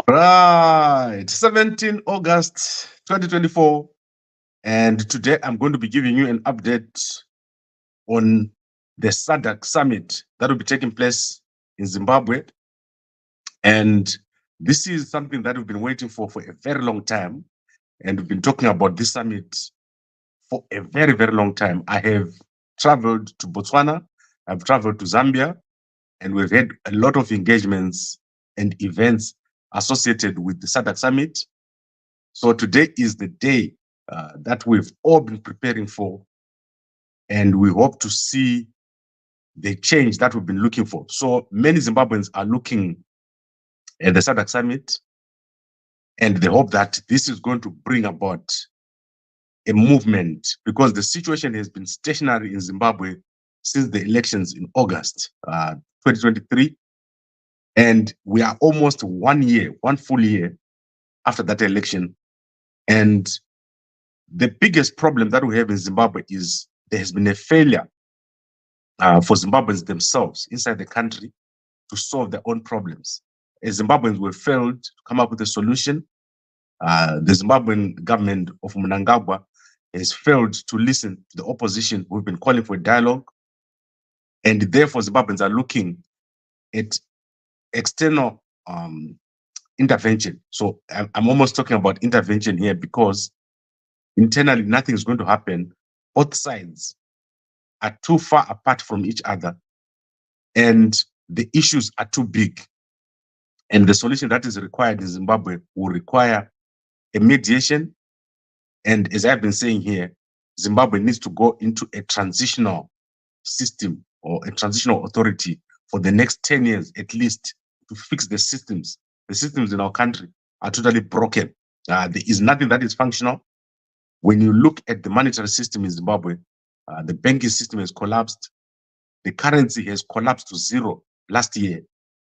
Right, 17 August 2024. And today I'm going to be giving you an update on the SADC summit that will be taking place in Zimbabwe. And this is something that we've been waiting for a very long time. And we've been talking about this summit for a very, very long time. I have traveled to Botswana, I've traveled to Zambia, and we've had a lot of engagements and events associated with the SADC summit. So today is the day that we've all been preparing for, and we hope to see the change that we've been looking for. So many Zimbabweans are looking at the SADC summit, and they hope that this is going to bring about a movement, because the situation has been stationary in Zimbabwe since the elections in August 2023. And we are almost 1 year, one full year after that election. And the biggest problem that we have in Zimbabwe is there has been a failure for Zimbabweans themselves inside the country to solve their own problems. As Zimbabweans, we failed to come up with a solution. The Zimbabwean government of Mnangagwa has failed to listen to the opposition. We've been calling for a dialogue. And therefore, Zimbabweans are looking at external intervention. So I'm almost talking about intervention here, because internally nothing is going to happen. Both sides are too far apart from each other, and the issues are too big. And the solution that is required in Zimbabwe will require a mediation. And as I've been saying here, Zimbabwe needs to go into a transitional system or a transitional authority for the next 10 years at least, to fix the systems. The systems in our country are totally broken. There is nothing that is functional. When you look at the monetary system in Zimbabwe, the banking system has collapsed. The currency has collapsed to zero last year.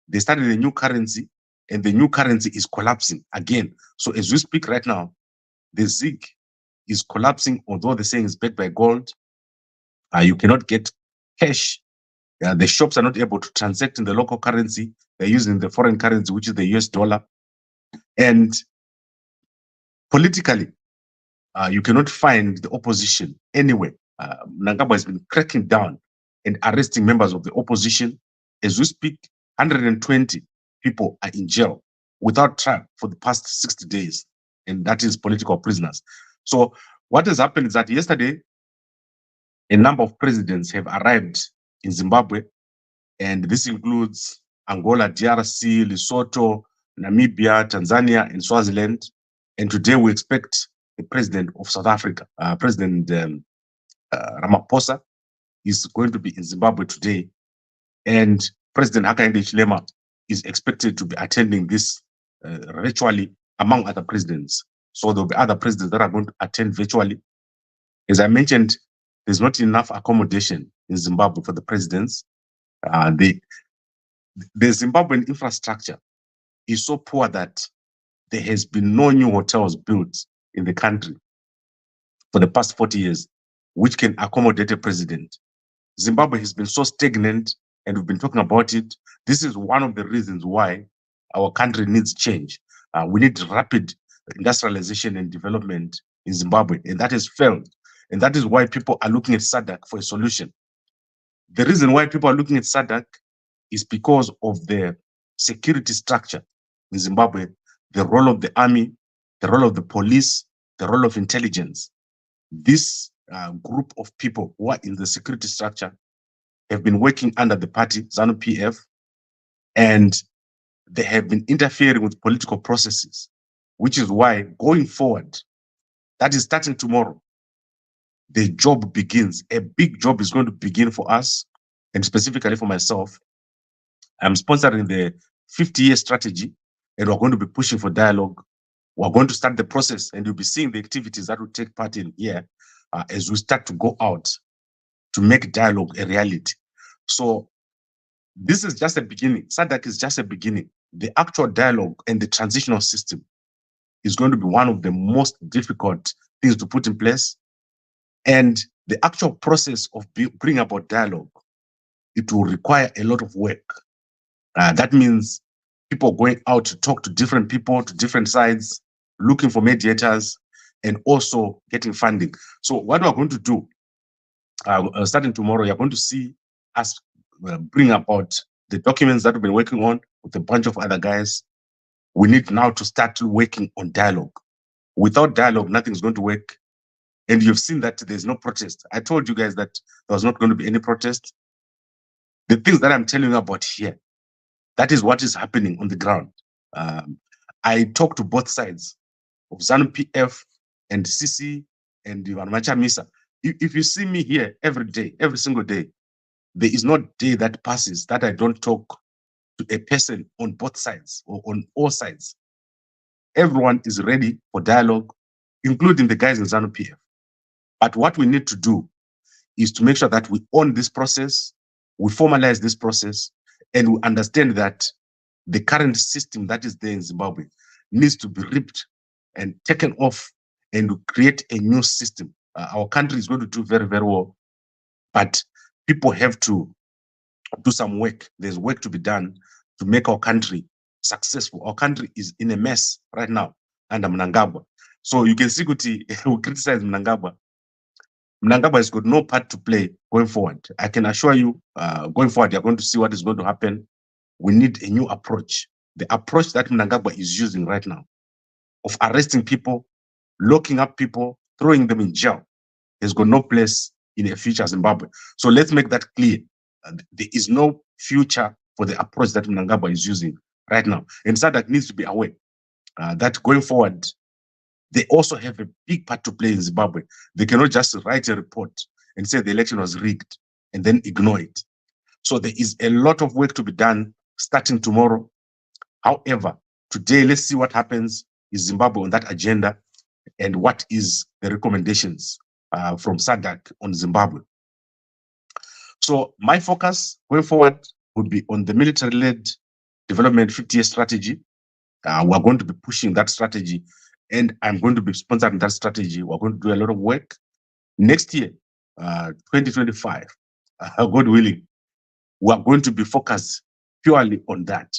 They started a new currency, and the new currency is collapsing again. So as we speak right now, the ZiG is collapsing, although the saying is backed by gold. You cannot get cash. The shops are not able to transact in the local currency. They're using the foreign currency, which is the US dollar. And politically, you cannot find the opposition anywhere. Mnangagwa has been cracking down and arresting members of the opposition. As we speak, 120 people are in jail without trial for the past 60 days, and that is political prisoners. So what has happened is that yesterday, a number of presidents have arrived in Zimbabwe, and this includes Angola, DRC, Lesotho, Namibia, Tanzania, and Swaziland. And today we expect the president of South Africa, President Ramaphosa, is going to be in Zimbabwe today. And President Hakainde Hichilema is expected to be attending this virtually, among other presidents. So there'll be other presidents that are going to attend virtually. As I mentioned, there's not enough accommodation in Zimbabwe for the presidents. The Zimbabwean infrastructure is so poor that there has been no new hotels built in the country for the past 40 years, which can accommodate a president. Zimbabwe has been so stagnant, and we've been talking about it. This is one of the reasons why our country needs change. We need rapid industrialization and development in Zimbabwe, and that has failed. And that is why people are looking at SADC for a solution. The reason why people are looking at SADC is because of the security structure in Zimbabwe, the role of the army, the role of the police, the role of intelligence. This group of people who are in the security structure have been working under the party, ZANU-PF, and they have been interfering with political processes, which is why going forward, that is starting tomorrow, the job begins. A big job is going to begin for us, and specifically for myself. I'm sponsoring the 50-year strategy, and we're going to be pushing for dialogue. We're going to start the process, and you'll be seeing the activities that will take part in here as we start to go out to make dialogue a reality. So this is just a beginning. SADC is just a beginning. The actual dialogue and the transitional system is going to be one of the most difficult things to put in place. And the actual process of bringing about dialogue, it will require a lot of work. That means people going out to talk to different people, to different sides, looking for mediators, and also getting funding. So what we're going to do, starting tomorrow, you're going to see us bring about the documents that we've been working on with a bunch of other guys. We need now to start working on dialogue. Without dialogue, nothing's going to work. And you've seen that there's no protest. I told you guys that there was not going to be any protest. The things that I'm telling you about here, that is what is happening on the ground. I talk to both sides of ZANU-PF and CC and Machamisa. If you see me here every day, every single day, there is no day that passes that I don't talk to a person on both sides or on all sides. Everyone is ready for dialogue, including the guys in ZANU-PF. But what we need to do is to make sure that we own this process, we formalize this process, and we understand that the current system that is there in Zimbabwe needs to be ripped and taken off and create a new system. Our country is going to do very, very well, but people have to do some work. There's work to be done to make our country successful. Our country is in a mess right now under Mnangagwa. So you can see we criticize Mnangagwa. Mnangagwa has got no part to play going forward. I can assure you, going forward, you're going to see what is going to happen. We need a new approach. The approach that Mnangagwa is using right now of arresting people, locking up people, throwing them in jail, has got no place in a future Zimbabwe. So let's make that clear. There is no future for the approach that Mnangagwa is using right now. And SADC needs to be aware that going forward, they also have a big part to play in Zimbabwe. They cannot just write a report and say the election was rigged and then ignore it. So there is a lot of work to be done starting tomorrow. However, today, let's see what happens. Is Zimbabwe on that agenda, and what is the recommendations from SADC on Zimbabwe? So my focus going forward would be on the military-led development 50-year strategy. We're going to be pushing that strategy, and I'm going to be sponsoring that strategy. We're going to do a lot of work. Next year, 2025, God willing, we're going to be focused purely on that.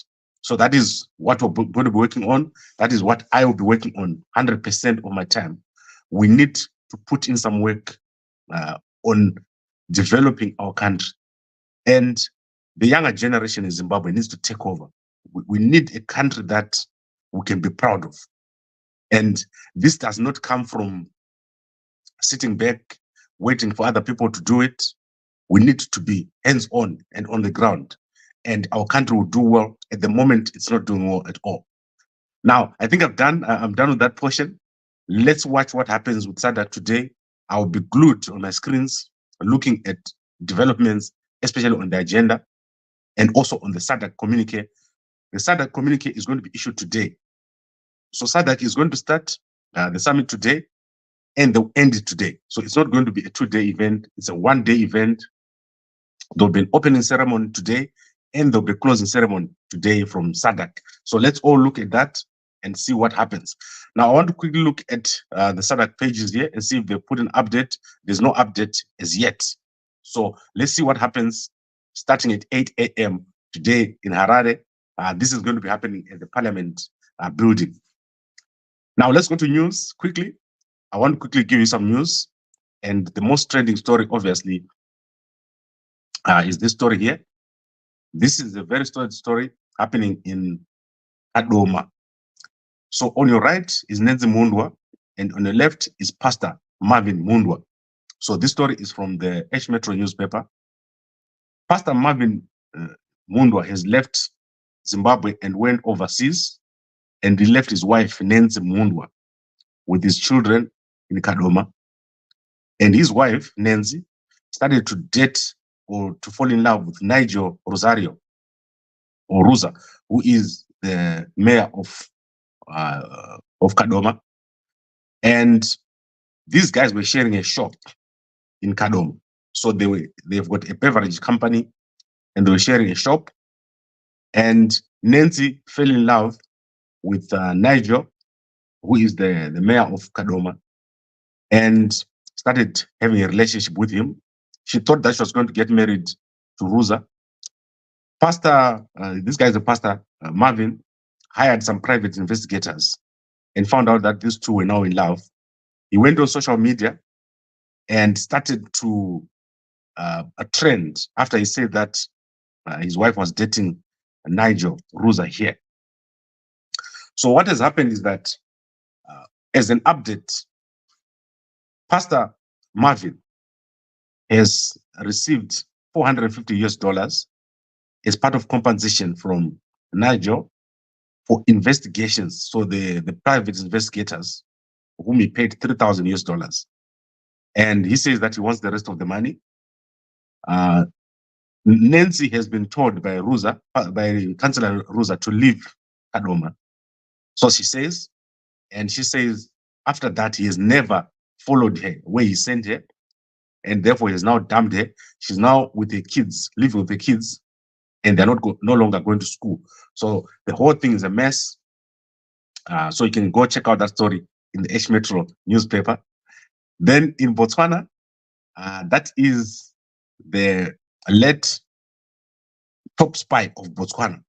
So that is what we're going to be working on. That is what I will be working on 100% of my time. We need to put in some work on developing our country. And the younger generation in Zimbabwe needs to take over. We need a country that we can be proud of. And this does not come from sitting back, waiting for other people to do it. We need to be hands-on and on the ground. And our country will do well. At the moment, it's not doing well at all. Now, I think I'm done with that portion. Let's watch what happens with SADC today. I'll be glued on my screens, looking at developments, especially on the agenda, and also on the SADC communique. The SADC communique is going to be issued today. So SADC is going to start the summit today, and they'll end it today. So it's not going to be a 2-day event. It's a 1-day event. There'll be an opening ceremony today, and there'll be a closing ceremony today from SADC. So let's all look at that and see what happens. Now, I want to quickly look at the SADC pages here and see if they put an update. There's no update as yet. So let's see what happens starting at 8 a.m. today in Harare. This is going to be happening at the Parliament building. Now, let's go to news quickly. I want to quickly give you some news. And the most trending story, obviously, is this story here. This is a very storied story happening in Kadoma. So on your right is Nigel Mhundwa, and on the left is Pastor Marvin Mhundwa. So this story is from the H Metro newspaper. Pastor Marvin Mhundwa has left Zimbabwe and went overseas, and he left his wife, Nancy Mhundwa, with his children in Kadoma. And his wife, Nancy, started to date or to fall in love with Nigel Ruzario, or Ruza, who is the mayor of Kadoma. And these guys were sharing a shop in Kadoma. So they've got a beverage company, and they were sharing a shop. And Nancy fell in love with Nigel, who is the mayor of Kadoma, and started having a relationship with him. She thought that she was going to get married to Ruza. This guy is a pastor, Marvin, hired some private investigators and found out that these two were now in love. He went on social media and started to a trend after he said that his wife was dating Nigel Ruza here. So what has happened is that as an update, Pastor Marvin has received $450 as part of compensation from Nigel for investigations. So the private investigators, whom he paid $3,000. And he says that he wants the rest of the money. Nancy has been told by Ruza, by Councillor Ruza, to leave Kadoma. So she says, and she says after that he has never followed her where he sent her, and therefore he has now dumped her. She's now with the kids, living with the kids, and they're no longer going to school. So the whole thing is a mess. So you can go check out that story in the H Metro newspaper. Then in Botswana, that is the late top spy of Botswana.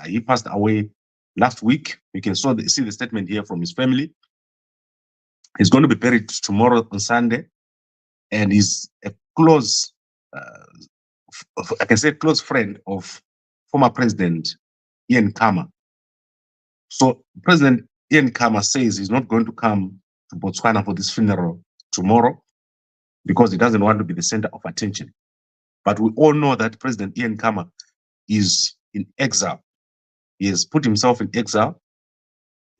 He passed away last week. You can see the statement here from his family. He's going to be buried tomorrow on Sunday, and he's a close, I can say, close friend of former President Ian Khama. So President Ian Khama says he's not going to come to Botswana for this funeral tomorrow because he doesn't want to be the center of attention. But we all know that President Ian Khama is in exile. He has put himself in exile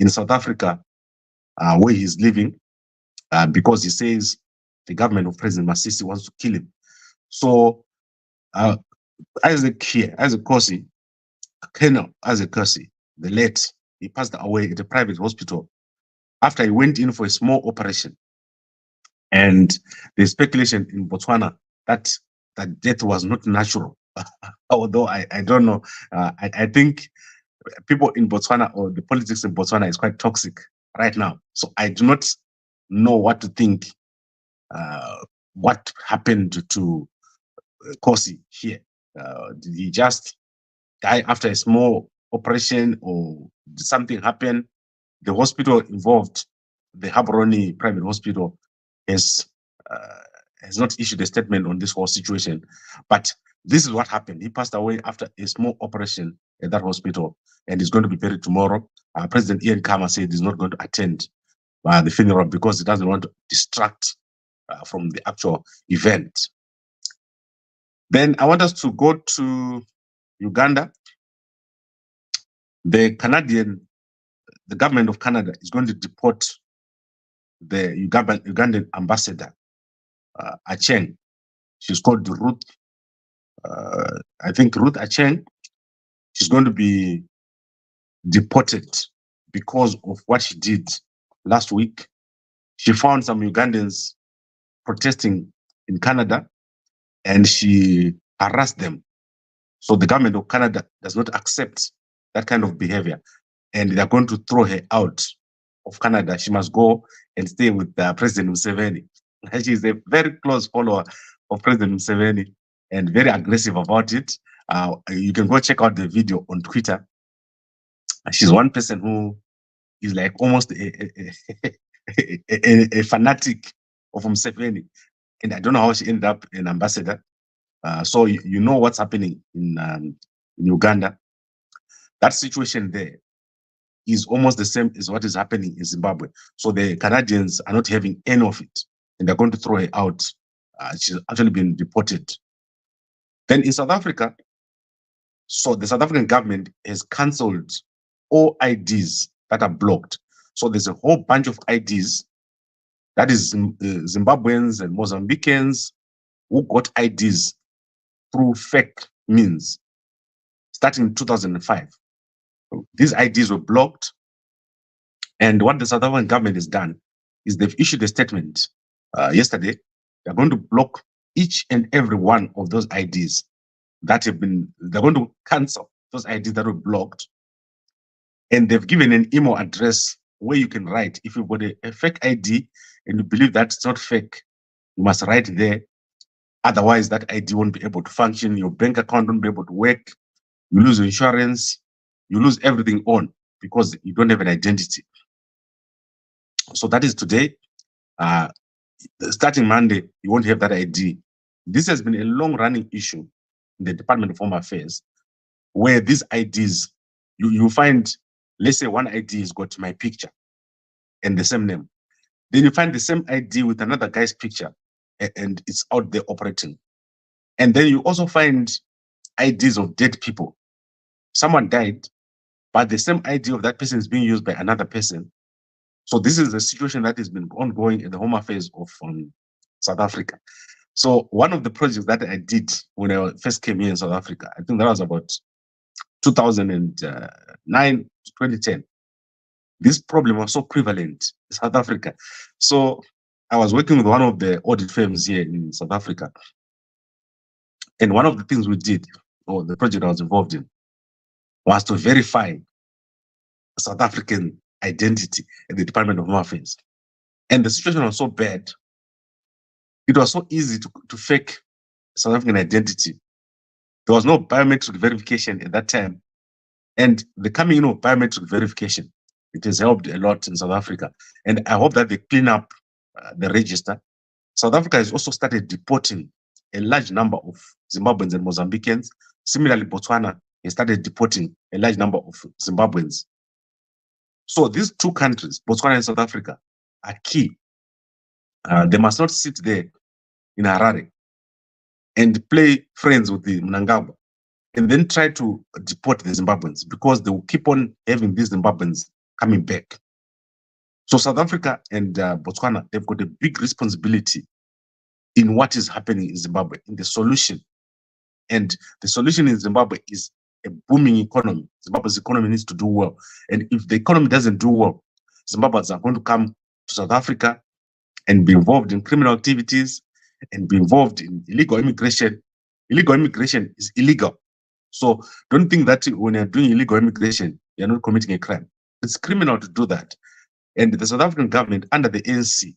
in South Africa, where he's living, because he says the government of President Masisi wants to kill him. So Isaac Kosi, Colonel Isaac Kosi, the late, he passed away at a private hospital after he went in for a small operation. And the speculation in Botswana that death was not natural, although I don't know. I think people in Botswana, or the politics in Botswana, is quite toxic right now. So I do not know what to think. What happened to Kosi here? Did he just die after a small operation, or did something happen? The hospital involved, the Habaroni Private Hospital, has not issued a statement on this whole situation. But this is what happened. He passed away after a small operation at that hospital, and he's going to be buried tomorrow. President Ian Khama said he's not going to attend the funeral because he doesn't want to distract from the actual event. Then I want us to go to Uganda. The government of Canada is going to deport the Ugandan ambassador, Acheng. She's called Ruth. I think Ruth Acheng. She's going to be deported because of what she did last week. She found some Ugandans protesting in Canada, and she harassed them. So the government of Canada does not accept that kind of behavior, and they're going to throw her out of Canada. She must go and stay with President Museveni. She's a very close follower of President Museveni and very aggressive about it. You can go check out the video on Twitter. She's one person who is like almost a fanatic of Museveni. And I don't know how she ended up an ambassador. So you know what's happening in Uganda. That situation there is almost the same as what is happening in Zimbabwe. So the Canadians are not having any of it, and they're going to throw her out. She's actually been deported. Then in South Africa, so the South African government has cancelled all IDs that are blocked. So there's a whole bunch of IDs, that is Zimbabweans and Mozambicans who got IDs through fake means starting in 2005. These IDs were blocked, and what the South African government has done is they've issued a statement yesterday. They're going to block each and every one of those IDs that have been, they're going to cancel those IDs that were blocked, and they've given an email address where you can write. If you've got a fake ID and you believe that it's not fake, you must write there. Otherwise, that ID won't be able to function. Your bank account won't be able to work. You lose your insurance. You lose everything on, because you don't have an identity. So that is today. Starting Monday, you won't have that ID. This has been a long-running issue in the Department of Home Affairs, where these IDs, you find, let's say one ID has got my picture and the same name. Then you find the same ID with another guy's picture, and it's out there operating. And then you also find IDs of dead people. Someone died, but the same ID of that person is being used by another person. So this is a situation that has been ongoing in the Home Affairs of South Africa. So one of the projects that I did when I first came here in South Africa, I think that was about 2009 to 2010. This problem was so prevalent in South Africa. So I was working with one of the audit firms here in South Africa. And one of the things we did, or the project I was involved in, was to verify South African identity at the Department of Home Affairs. And the situation was so bad. It was so easy to fake South African identity. There was no biometric verification at that time. And the coming in of biometric verification, it has helped a lot in South Africa. And I hope that they clean up the register. South Africa has also started deporting a large number of Zimbabweans and Mozambicans. Similarly, Botswana has started deporting a large number of Zimbabweans. So these two countries, Botswana and South Africa, are key. They must not sit there in Harare and play friends with the Mnangagwa and then try to deport the Zimbabweans, because they will keep on having these Zimbabweans coming back. So South Africa and Botswana, they've got a big responsibility in what is happening in Zimbabwe, in the solution. And the solution in Zimbabwe is a booming economy. Zimbabwe's economy needs to do well. And if the economy doesn't do well, Zimbabweans are going to come to South Africa and be involved in criminal activities and be involved in illegal immigration. Illegal immigration is illegal. So don't think that when you're doing illegal immigration, you're not committing a crime. It's criminal to do that. And the South African government under the ANC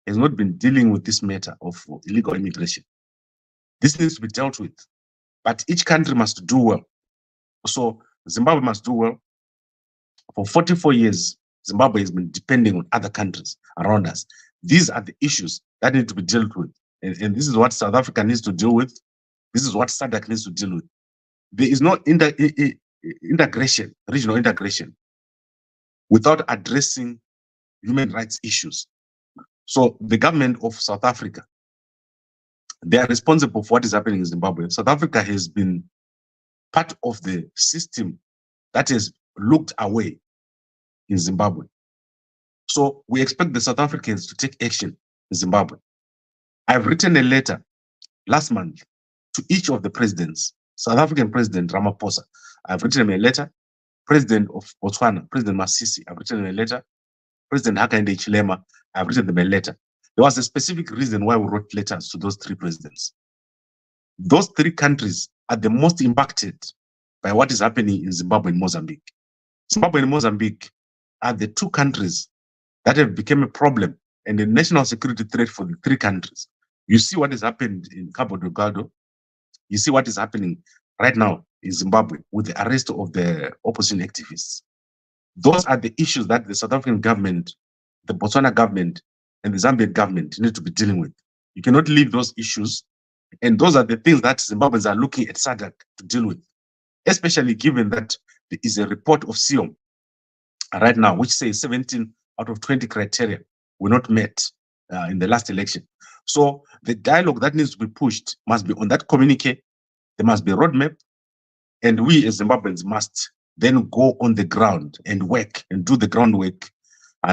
has not been dealing with this matter of illegal immigration. This needs to be dealt with. But each country must do well. So Zimbabwe must do well. For 44 years, Zimbabwe has been depending on other countries around us. These are the issues that need to be dealt with. And this is what South Africa needs to deal with. This is what SADC needs to deal with. There is no integration, regional integration, without addressing human rights issues. So the government of South Africa, they are responsible for what is happening in Zimbabwe. South Africa has been part of the system that has looked away in Zimbabwe. So we expect the South Africans to take action in Zimbabwe. I've written a letter last month to each of the presidents. South African President Ramaphosa, I've written him a letter. President of Botswana, President Masisi, I've written him a letter. President Hakainde Hichilema, I've written them a letter. There was a specific reason why we wrote letters to those three presidents. Those three countries are the most impacted by what is happening in Zimbabwe and Mozambique. Zimbabwe and Mozambique are the two countries that have become a problem and a national security threat for the three countries. You see what has happened in Cabo Delgado. You see what is happening right now in Zimbabwe with the arrest of the opposition activists. Those are the issues that the South African government, the Botswana government, and the Zambian government need to be dealing with. You cannot leave those issues. And those are the things that Zimbabweans are looking at SADC to deal with, especially given that there is a report of SIOM right now, which says 17 out of 20 criteria were not met in the last election. So the dialogue that needs to be pushed must be on that communique. There must be a roadmap. And we as Zimbabweans must then go on the ground and work and do the groundwork.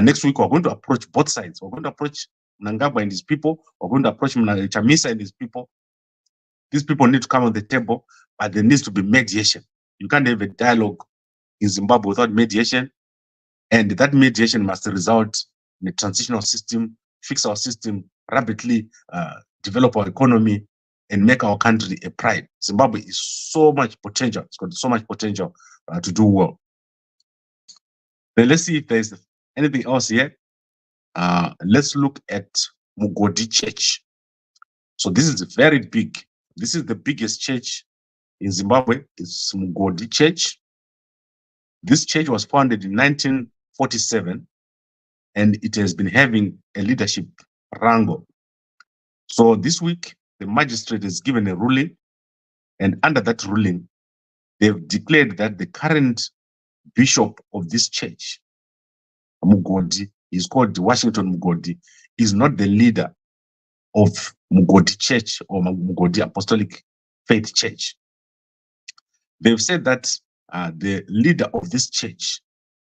Next week, we're going to approach both sides. We're going to approach Mnangagwa and his people. We're going to approach Chamisa and his people. These people need to come on the table, but there needs to be mediation. You can't have a dialogue in Zimbabwe without mediation. And that mediation must result in a transitional system, fix our system rapidly, develop our economy, and make our country a pride. Zimbabwe is so much potential. It's got so much potential to do well. Then let's see if there's anything else here. Let's look at Mugodhi Church. So this is very big. This is the biggest church in Zimbabwe. It's Mugodhi Church. This church was founded in 1947, and it has been having a leadership wrangle. So this week, the magistrate has given a ruling, and under that ruling, they've declared that the current bishop of this church, Mugodhi, is called Washington Mugodhi, is not the leader of Mugodhi Church or Mugodhi Apostolic Faith Church. They've said that the leader of this church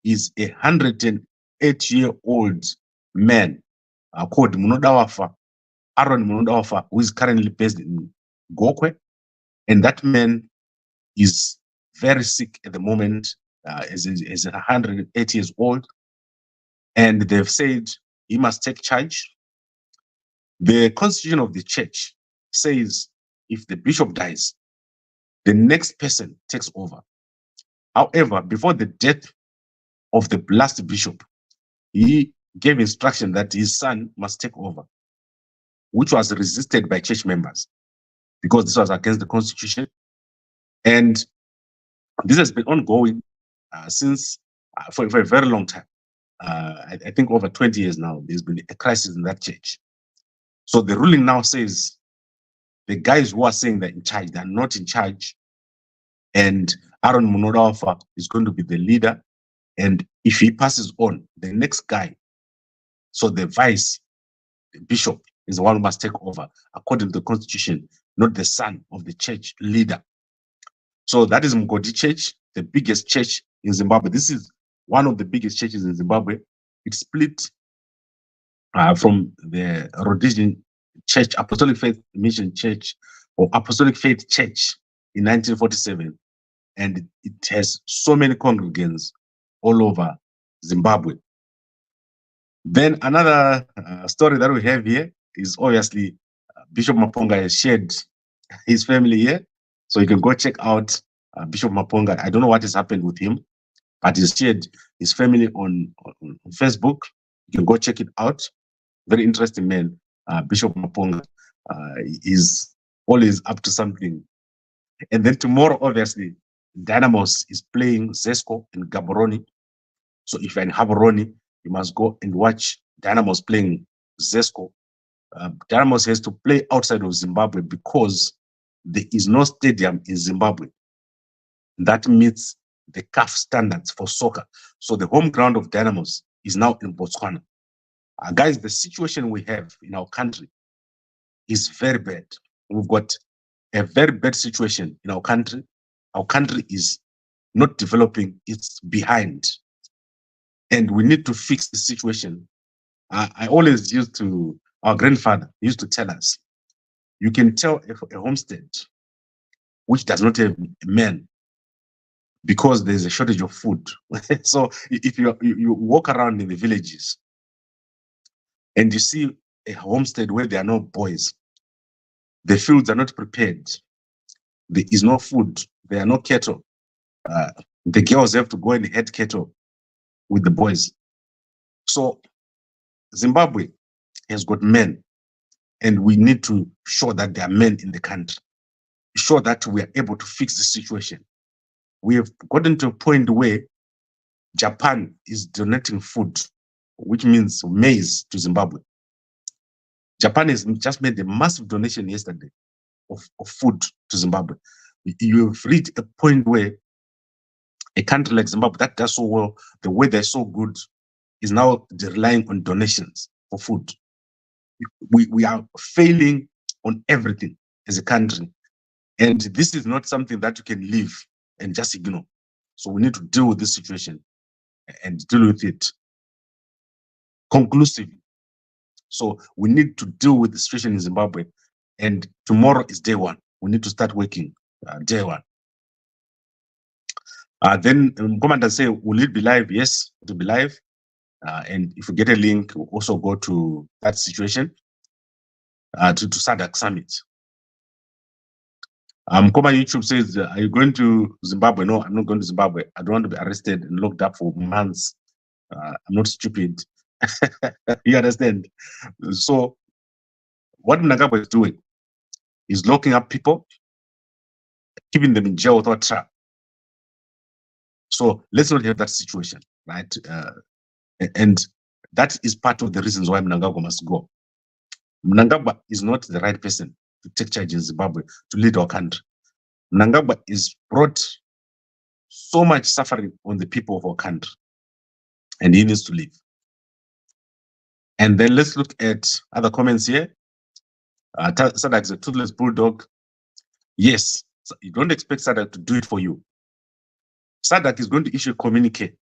is a 108-year-old man called Munodawafa, Aaron Munodawafa, who is currently based in Gokwe. And that man is very sick at the moment, is 108 years old. And they've said he must take charge. The constitution of the church says if the bishop dies, the next person takes over. However, before the death of the last bishop, he gave instruction that his son must take over, which was resisted by church members because this was against the constitution. And this has been ongoing since for a very long time. I think over 20 years now, there's been a crisis in that church. So the ruling now says the guys who are saying they're in charge, they're not in charge. And Aaron Munodawafa is going to be the leader. And if he passes on, the next guy, so the vice, the bishop, is the one who must take over according to the constitution, not the son of the church leader. So that is Mugodhi Church, the biggest church in Zimbabwe. This is one of the biggest churches in Zimbabwe. It split from the Rhodesian Church, Apostolic Faith Mission Church, or Apostolic Faith Church in 1947. And it has so many congregants all over Zimbabwe. Then another story that we have here is obviously Bishop Maponga has shared his family here. So you can go check out Bishop Maponga. I don't know what has happened with him, but he's shared his family on Facebook. You can go check it out. Very interesting man, Bishop Maponga. Is always up to something. And then tomorrow, obviously, Dynamos is playing Zesco in Gaborone. So if you're in Gaborone, you must go and watch Dynamos playing Zesco. Dynamos has to play outside of Zimbabwe because there is no stadium in Zimbabwe that meets the CAF standards for soccer. So the home ground of Dynamos is now in Botswana. Guys, the situation we have in our country is very bad. We've got a very bad situation in our country. Our country is not developing, it's behind. And we need to fix the situation. I always our grandfather used to tell us, you can tell a homestead which does not have men because there's a shortage of food. So if you walk around in the villages and you see a homestead where there are no boys, the fields are not prepared, there is no food, there are no cattle, the girls have to go and head cattle with the boys. So Zimbabwe has got men, and we need to show that there are men in the country, show that we are able to fix the situation. We have gotten to a point where Japan is donating food, which means maize, to Zimbabwe. Japan has just made a massive donation yesterday of food to Zimbabwe. You have reached a point where a country like Zimbabwe that does so well, the weather is so good, is now relying on donations for food. We are failing on everything as a country. And this is not something that you can leave and just ignore. So we need to deal with this situation and deal with it conclusively. So we need to deal with the situation in Zimbabwe. And tomorrow is day one. We need to start working day one. Then Commander say, will it be live? Yes, it will be live. And if you get a link, we'll also go to that situation, to SADC Summit. Koma YouTube says, are you going to Zimbabwe? No, I'm not going to Zimbabwe. I don't want to be arrested and locked up for months. I'm not stupid. You understand? So what Mnangagwa is doing is locking up people, keeping them in jail without trial. So let's not have that situation, right? And that is part of the reasons why Mnangagwa must go. Mnangagwa is not the right person to take charge in Zimbabwe, to lead our country. Mnangagwa is brought so much suffering on the people of our country, and he needs to leave. And then let's look at other comments here. SADC is a toothless bulldog. Yes, so you don't expect SADC to do it for you. SADC is going to issue a communique,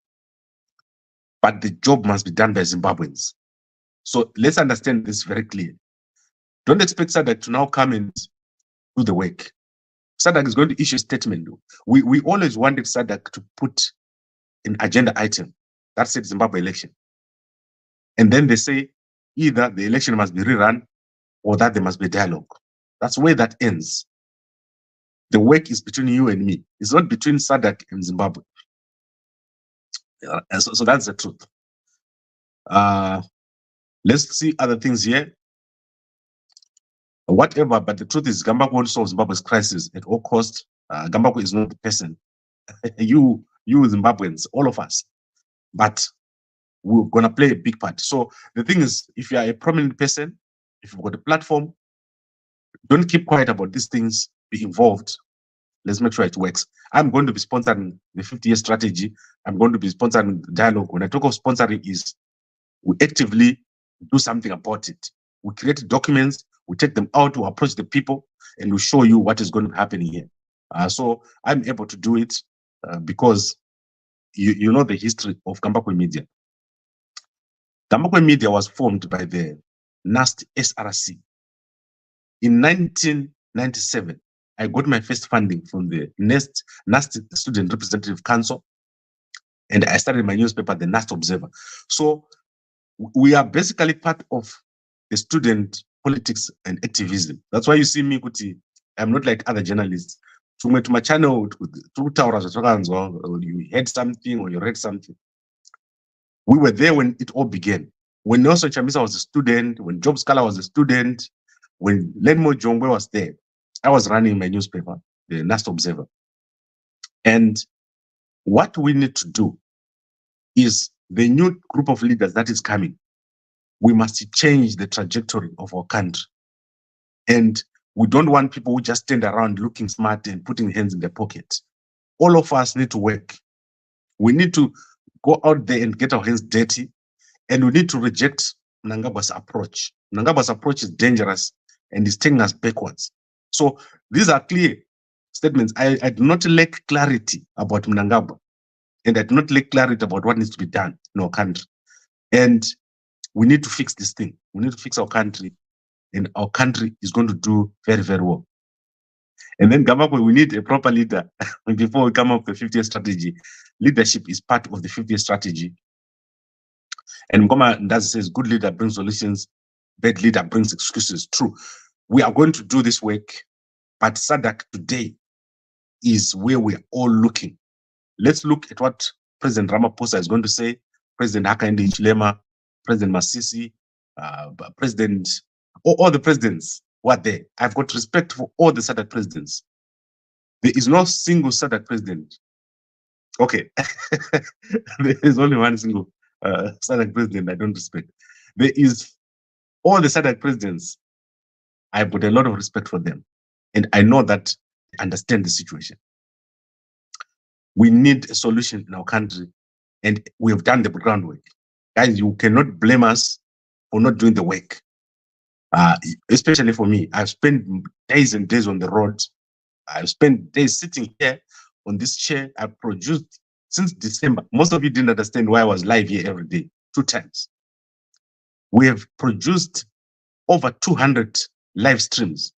but the job must be done by Zimbabweans. So let's understand this very clearly. Don't expect SADC to now come and do the work. SADC is going to issue a statement. We always wanted SADC to put an agenda item that said Zimbabwe election. And then they say either the election must be rerun or that there must be dialogue. That's where that ends. The work is between you and me. It's not between SADC and Zimbabwe. So that's the truth. Let's see other things here. Whatever, but the truth is Gambakwe won't solve Zimbabwe's crisis at all costs. Gambakwe is not the person. you Zimbabweans, all of us. But we're going to play a big part. So the thing is, if you are a prominent person, if you've got a platform, don't keep quiet about these things, be involved. Let's make sure it works. I'm going to be sponsoring the 50-year strategy. I'm going to be sponsoring the dialogue. When I talk of sponsoring is we actively do something about it. We create documents, we take them out to approach the people, and we show you what is going to happen here. So I'm able to do it because you know the history of Gambakwe Media. Gambakwe Media was formed by the NAST SRC. In 1997, I got my first funding from the NAST Student Representative Council, and I started my newspaper, the NAST Observer. So we are basically part of the student politics and activism. That's why you see me, Kuti, I'm not like other journalists. To my channel, you heard something or you read something. We were there when it all began. When Nelson Chamisa was a student, when Job Scala was a student, when Lenmo Jongwe was there, I was running my newspaper, the NAST Observer. And what we need to do is the new group of leaders that is coming, we must change the trajectory of our country. And we don't want people who just stand around looking smart and putting hands in their pocket. All of us need to work. We need to go out there and get our hands dirty, and we need to reject Mnangagwa's approach. Mnangagwa's approach is dangerous and is taking us backwards. So these are clear statements. I do not lack clarity about Mnangagwa, and I do not lack clarity about what needs to be done in our country. And we need to fix this thing. We need to fix our country, and our country is going to do very, very well. And then Gambakwe, we need a proper leader before we come up with the 50-year strategy. Leadership is part of the 50-year strategy. And Ngoma Ndazi says, good leader brings solutions, bad leader brings excuses. True. We are going to do this work, but SADC today is where we are all looking. Let's look at what President Ramaphosa is going to say, President Hakainde Hichilema, President Masisi, President, all the presidents who are there. I've got respect for all the SADC presidents. There is no single SADC president. Okay, there is only one single SADC president I don't respect. There is all the SADC presidents. I've got a lot of respect for them. And I know that they understand the situation. We need a solution in our country, and we have done the groundwork. Guys, you cannot blame us for not doing the work. Especially for me, I've spent days and days on the road. I've spent days sitting here on this chair. I've produced since December. Most of you didn't understand why I was live here every day, 2 times. We have produced over 200 live streams,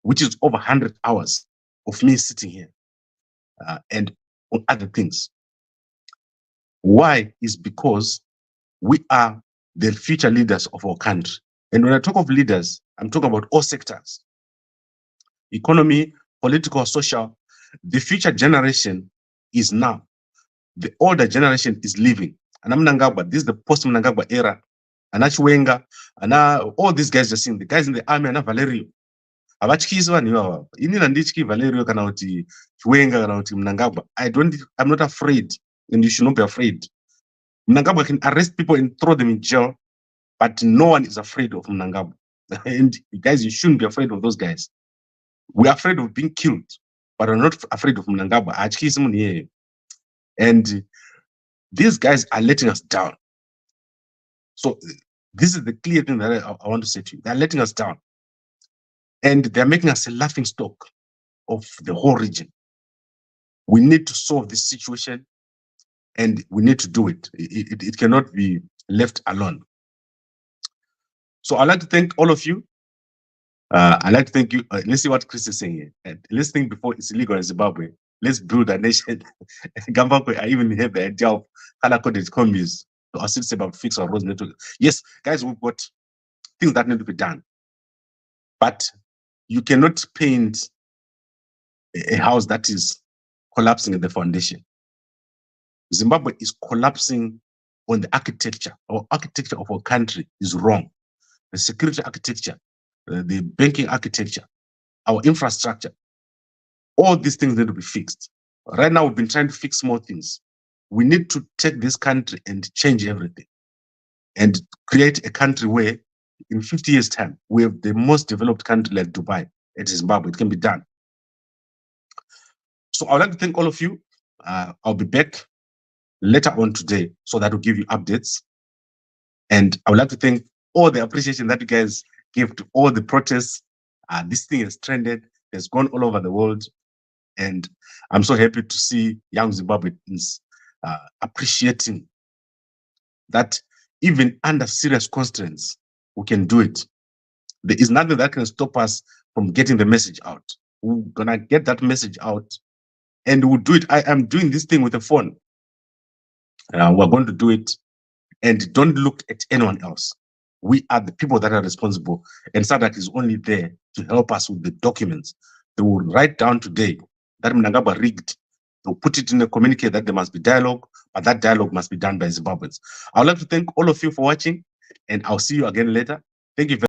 which is over 100 hours of me sitting here and on other things. Why? Is because we are the future leaders of our country. And when I talk of leaders, I'm talking about all sectors. Economy, political, social. The future generation is now. The older generation is leaving. And Mnangagwa, this is the post-Mnangagwa era. And Chiwenga, and all these guys are seeing, the guys in the army, and Valerio. Valerio, I'm not afraid. and you should not be afraid. Mnangagwa can arrest people and throw them in jail, but no one is afraid of Mnangagwa. And guys, you shouldn't be afraid of those guys. We're afraid of being killed, but we're not afraid of Mnangagwa. And these guys are letting us down. So this is the clear thing that I want to say to you. They're letting us down. And they're making us a laughing stock of the whole region. We need to solve this situation, and we need to do it. It cannot be left alone. So I'd like to thank all of you. I'd like to thank you. Let's see what Chris is saying here. Let's think before it's illegal in Zimbabwe. Let's build a nation. Gambakwe, I even have the idea of color-coded communities to assist about fix our roads network. Yes, guys, we've got things that need to be done. But you cannot paint a house that is collapsing at the foundation. Zimbabwe is collapsing on the architecture. Our architecture of our country is wrong. The security architecture, the banking architecture, our infrastructure, all these things need to be fixed. Right now, we've been trying to fix small things. We need to take this country and change everything and create a country where in 50 years' time, we have the most developed country like Dubai. It is Zimbabwe. It can be done. So I would like to thank all of you. I'll be back later on today so that will give you updates. And I would like to thank all the appreciation that you guys give to all the protests. This thing has trended. It's gone all over the world. And I'm so happy to see young Zimbabweans appreciating that even under serious constraints, we can do it. There is nothing that can stop us from getting the message out. We're going to get that message out and we'll do it. I am doing this thing with a phone. We're going to do it, and don't look at anyone else. We are the people that are responsible, and SADC is only there to help us with the documents. They will write down today that Mnangagwa rigged. They'll put it in a communique that there must be dialogue, but that dialogue must be done by Zimbabweans. I would like to thank all of you for watching, and I'll see you again later. Thank you very much.